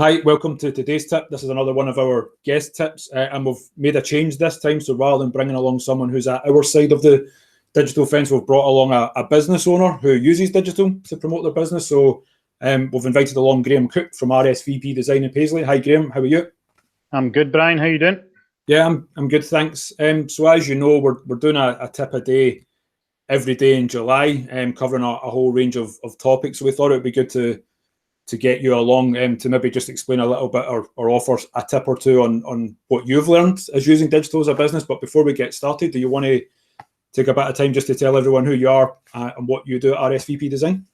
Hi, welcome to today's tip. This is another one of our guest tips, and we've made a change this time. So rather than bringing along someone who's at our side of the digital fence, we've brought along a business owner who uses digital to promote their business. So we've invited along Graham Cook from RSVP Design in Paisley. Hi, Graham. How are you? I'm good, Brian. How you doing? Yeah, I'm good, thanks. So as you know, we're doing a tip a day every day in July, covering a whole range of topics. So we thought it would be good to get you along to maybe just explain a little bit or offer a tip or two on what you've learned as using digital as a business. But before we get started, do you want to take a bit of time just to tell everyone who you are and what you do at RSVP Design?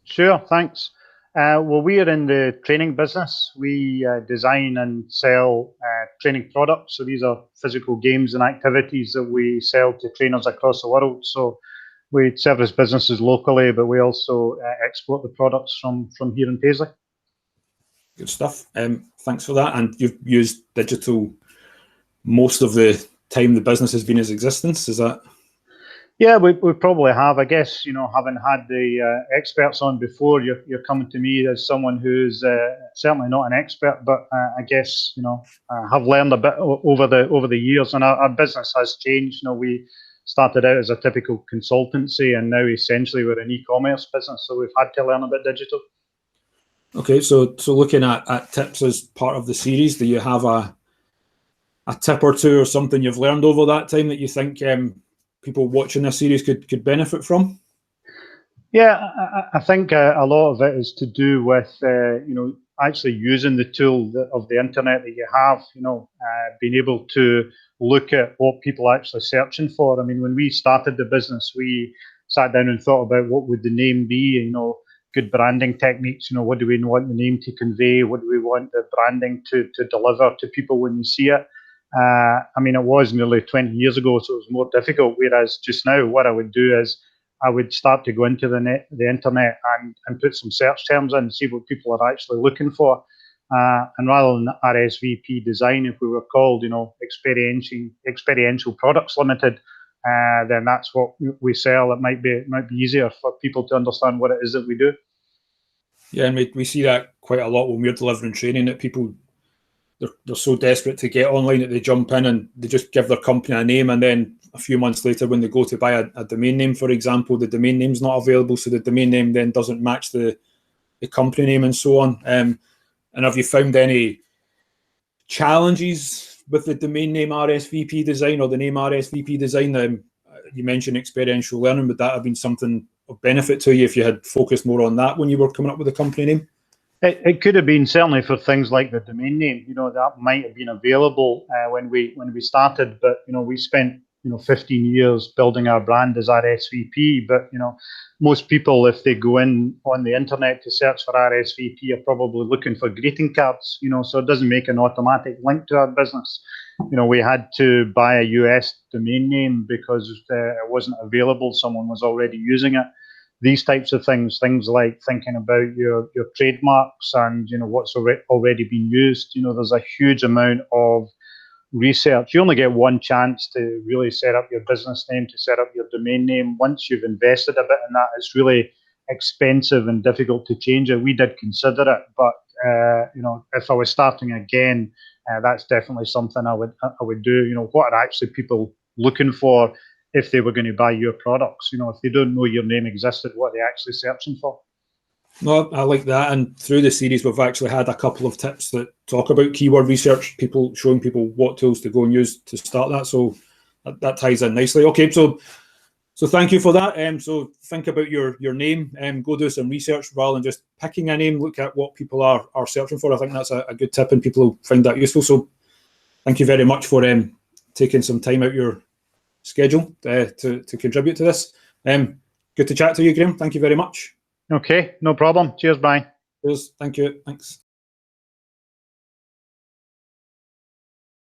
Sure, thanks. Well, we are in the training business. We design and sell training products. So these are physical games and activities that we sell to trainers across the world. So we service businesses locally, but we also export the products from here in Paisley. Good stuff. Thanks for that. And you've used digital most of the time the business has been in existence, is that? Yeah, we probably have. I guess, having had the experts on before, you're coming to me as someone who's certainly not an expert, but I guess, have learned a bit over the years, and our business has changed. We started out as a typical consultancy, and now essentially we're an e-commerce business, so we've had to learn a bit digital. Okay, so looking at tips as part of the series, do you have a tip or two or something you've learned over that time that you think people watching this series could benefit from? Yeah, I think a lot of it is to do with actually using the tool of the internet that you have. Being able to look at what people are actually searching for. I mean, when we started the business, we sat down and thought about what would the name be. Good branding techniques. What do we want the name to convey? What do we want the branding to deliver to people when you see it? It was nearly 20 years ago, so it was more difficult. Whereas just now, what I would do is I would start to go into the internet and put some search terms in and see what people are actually looking for. And rather than RSVP Design, if we were called, Experiential Products Limited, then that's what we sell. It might be easier for people to understand what it is that we do. Yeah, and we see that quite a lot when we're delivering training, that people they're so desperate to get online that they jump in and they just give their company a name, and then a few months later when they go to buy a domain name, for example, the domain name's not available, so the domain name then doesn't match the company name and so on. And have you found any challenges with the domain name RSVP Design or the name RSVP Design? You mentioned experiential learning. Would that have been something of benefit to you if you had focused more on that when you were coming up with the company name? It could have been, certainly for things like the domain name. That might have been available when we started, but we spent 15 years building our brand as RSVP. But most people, if they go in on the internet to search for RSVP, are probably looking for greeting cards. So it doesn't make an automatic link to our business. We had to buy a US domain name because it wasn't available. Someone was already using it. These types of things like thinking about your trademarks and what's already been used. There's a huge amount of research. You only get one chance to really set up your business name, to set up your domain name. Once you've invested a bit in that, it's really expensive and difficult to change it. We did consider it, but if I was starting again, that's definitely something I would do. What are actually people looking for if they were going to buy your products? If they don't know your name existed, what are they actually searching for? No, I like that. And through the series, we've actually had a couple of tips that talk about keyword research, showing people what tools to go and use to start that. So that ties in nicely. Okay, so thank you for that. So think about your name and go do some research rather than just picking a name. Look at what people are searching for. I think that's a good tip, and people find that useful. So thank you very much for taking some time out your schedule to contribute to this. Good to chat to you, Graham. Thank you very much. Okay, no problem. Cheers, Brian. Cheers. Thank you. Thanks.